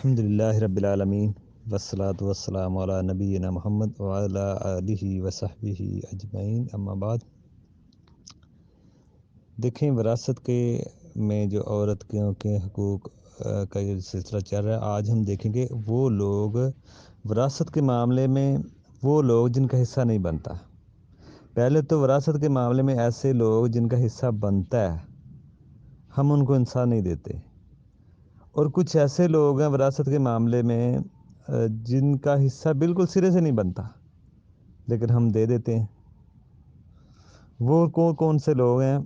الحمد للہ رب العالمین والصلاة والسلام علی نبینا محمد وعلی آلہ وصحبہ اجمعین، اما بعد۔ دیکھیں، وراثت کے میں جو عورت کے حقوق کا یہ سلسلہ چل رہا ہے، آج ہم دیکھیں گے وہ لوگ وراثت کے معاملے میں، وہ لوگ جن کا حصہ نہیں بنتا۔ پہلے تو وراثت کے معاملے میں ایسے لوگ جن کا حصہ بنتا ہے، ہم ان کو انصاف نہیں دیتے، اور کچھ ایسے لوگ ہیں وراثت کے معاملے میں جن کا حصہ بالکل سرے سے نہیں بنتا لیکن ہم دے دیتے ہیں۔ وہ کون سے لوگ ہیں؟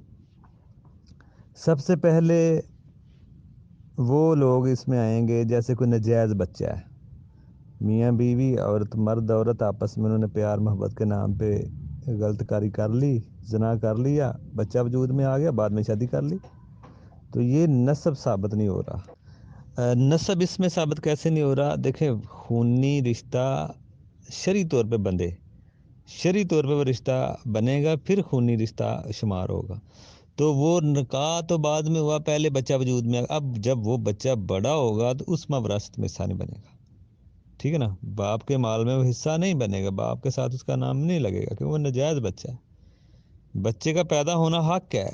سب سے پہلے وہ لوگ اس میں آئیں گے جیسے کوئی ناجائز بچہ ہے، میاں بیوی مرد عورت آپس میں انہوں نے پیار محبت کے نام پہ غلط کاری کر لی، زنا کر لیا، بچہ وجود میں آ گیا، بعد میں شادی کر لی، تو یہ نسب ثابت نہیں ہو رہا۔ نسب اس میں ثابت کیسے نہیں ہو رہا؟ دیکھیں، خونی رشتہ شرعی طور پہ شرعی طور پہ وہ رشتہ بنے گا، پھر خونی رشتہ شمار ہوگا۔ تو وہ نکاح تو بعد میں ہوا، پہلے بچہ وجود میں، اب جب وہ بچہ بڑا ہوگا تو اس میں وراثت میں حصہ نہیں بنے گا، ٹھیک ہے نا؟ باپ کے مال میں وہ حصہ نہیں بنے گا، باپ کے ساتھ اس کا نام نہیں لگے گا، کیونکہ وہ ناجائز بچہ ہے۔ بچے کا پیدا ہونا حق ہے،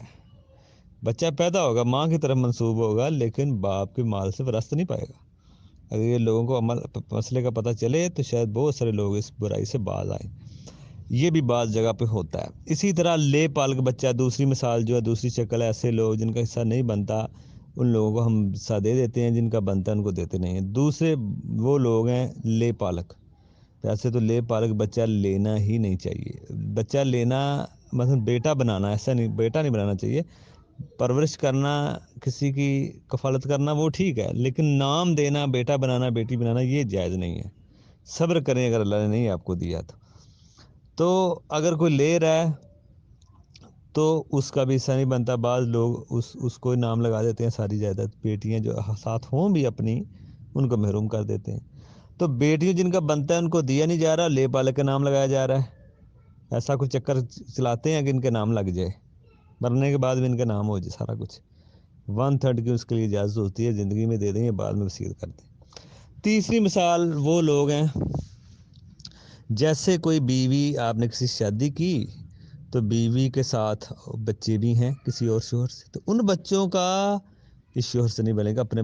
بچہ پیدا ہوگا، ماں کی طرف منسوب ہوگا، لیکن باپ کے مال سے وراثت نہیں پائے گا۔ اگر یہ لوگوں کو مسئلے کا پتہ چلے تو شاید بہت سارے لوگ اس برائی سے باز آئیں۔ یہ بھی بعض جگہ پہ ہوتا ہے۔ اسی طرح لے پالک بچہ، دوسری مثال جو ہے، دوسری شکل ہے، ایسے لوگ جن کا حصہ نہیں بنتا، ان لوگوں کو ہم حصہ دے دیتے ہیں، جن کا بنتا ہے ان کو دیتے نہیں ہیں۔ دوسرے وہ لوگ ہیں لے پالک۔ ویسے تو لے پالک بچہ لینا ہی نہیں چاہیے۔ بچہ لینا مثلا بیٹا بنانا، ایسا نہیں، بیٹا نہیں بنانا چاہیے۔ پرورش کرنا، کسی کی کفالت کرنا، وہ ٹھیک ہے، لیکن نام دینا، بیٹا بنانا، بیٹی بنانا، یہ جائز نہیں ہے۔ صبر کریں اگر اللہ نے نہیں آپ کو دیا تو اگر کوئی لے رہا ہے تو اس کا بھی حصہ نہیں بنتا۔ بعض لوگ اس کو نام لگا دیتے ہیں، ساری جائیداد، بیٹیاں جو ساتھ ہوں بھی اپنی، ان کو محروم کر دیتے ہیں۔ تو بیٹیاں جن کا بنتا ہے ان کو دیا نہیں جا رہا، لے پالک کا نام لگایا جا رہا ہے۔ ایسا کوئی چکر چلاتے ہیں کہ ان کے نام لگ جائے، مرنے کے بعد بھی ان کا نام ہو جائے، سارا کچھ 1/3 کی اس کے لیے اجازت ہوتی ہے، زندگی میں دے دیں یا بعد میں وصیت کر دیں۔ تیسری مثال وہ لوگ ہیں جیسے کوئی بیوی، آپ نے کسی شادی کی تو بیوی کے ساتھ بچے بھی ہیں کسی اور شوہر سے، تو ان بچوں کا اس شوہر سے نہیں بنے گا، اپنے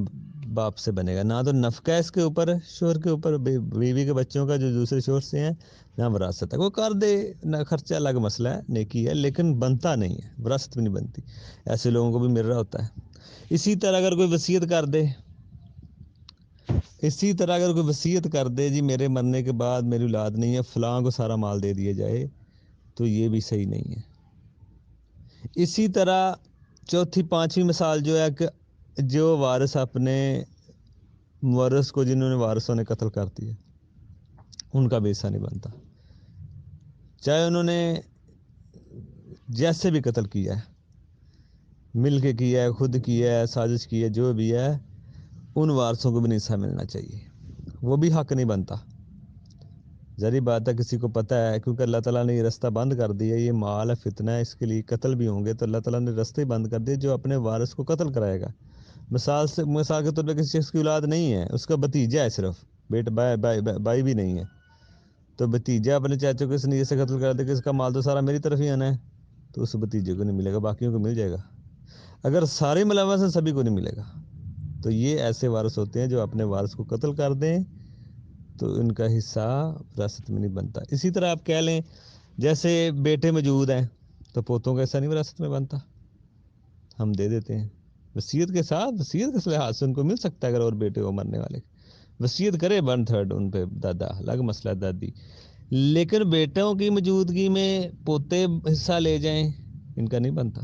باپ سے بنے گا۔ نہ تو نفقہ اس کے اوپر شوہر کے اوپر، بیوی کے بچوں کا جو دوسرے شوہر سے ہیں، نہ وراثت ہے۔ کوئی کر دے نہ خرچہ، الگ مسئلہ ہے، نیکی ہے، لیکن بنتا نہیں ہے، وراثت بھی نہیں بنتی۔ ایسے لوگوں کو بھی مل رہا ہوتا ہے۔ اسی طرح اگر کوئی وصیت کر دے، جی میرے مرنے کے بعد میری اولاد نہیں ہے، فلاں کو سارا مال دے دیا جائے، تو یہ بھی صحیح نہیں ہے۔ اسی طرح چوتھی پانچویں مثال جو ہے کہ جو وارث اپنے مورث کو، جنہوں نے وارثوں نے قتل کر دیا، ان کا بھی حصہ نہیں بنتا، چاہے انہوں نے جیسے بھی قتل کیا ہے، مل کے کیا ہے، خود کیا ہے، سازش کی ہے، جو بھی ہے، ان وارثوں کو بھی نہیں حصہ ملنا چاہیے، وہ بھی حق نہیں بنتا۔ ظاہری بات ہے، کسی کو پتہ ہے، کیونکہ اللہ تعالیٰ نے یہ رستہ بند کر دیا، یہ مال ہے، فتنہ ہے، اس کے لیے قتل بھی ہوں گے، تو اللہ تعالیٰ نے رستے بند کر دیے۔ جو اپنے وارث کو قتل کرائے گا، مثال کے طور پہ کسی شخص کی اولاد نہیں ہے، اس کا بھتیجا ہے، صرف بھائی بھی نہیں ہے، تو بھتیجا اپنے چاچوں کو اس نیت سے قتل کر دے کہ اس کا مال تو سارا میری طرف ہی آنا ہے، تو اس بھتیجے کو نہیں ملے گا، باقیوں کو مل جائے گا۔ اگر سارے ملوث ہیں، سبھی کو نہیں ملے گا۔ تو یہ ایسے وارث ہوتے ہیں جو اپنے وارث کو قتل کر دیں، تو ان کا حصہ وراثت میں نہیں بنتا۔ اسی طرح آپ کہہ لیں جیسے بیٹے موجود ہیں تو پوتوں کا حصہ نہیں وراثت میں بنتا، ہم دے دیتے ہیں وصیت کے ساتھ۔ وصیت کس لحاظ سے ان کو مل سکتا ہے، اگر اور بیٹے ہو مرنے والے، وصیت کرے 1/3 ان پہ، دادا الگ مسئلہ، دادی، لیکن بیٹوں کی موجودگی میں پوتے حصہ لے جائیں، ان کا نہیں بنتا،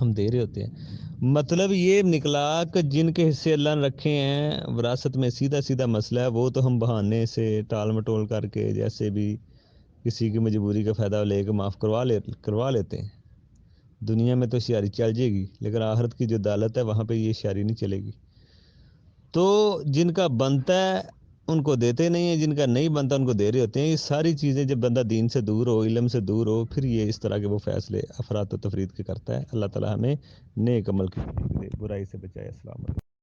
ہم دے رہے ہوتے ہیں۔ مطلب یہ نکلا کہ جن کے حصے اللہ نے رکھے ہیں وراثت میں، سیدھا مسئلہ ہے، وہ تو ہم بہانے سے ٹال مٹول کر کے جیسے بھی کسی کی مجبوری کا فائدہ لے کے معاف کروا لیتے ہیں۔ دنیا میں تو ہوشیاری چل جائے گی، لیکن آخرت کی جو عدالت ہے وہاں پہ یہ ہوشیاری نہیں چلے گی۔ تو جن کا بنتا ہے ان کو دیتے نہیں ہیں، جن کا نہیں بنتا ان کو دے رہے ہوتے ہیں۔ یہ ساری چیزیں جب بندہ دین سے دور ہو، علم سے دور ہو، پھر یہ اس طرح کے وہ فیصلے افراط و تفرید کے کرتا ہے۔ اللہ تعالیٰ ہمیں نیک عمل کی برائی سے بچائے۔ السلام علیکم۔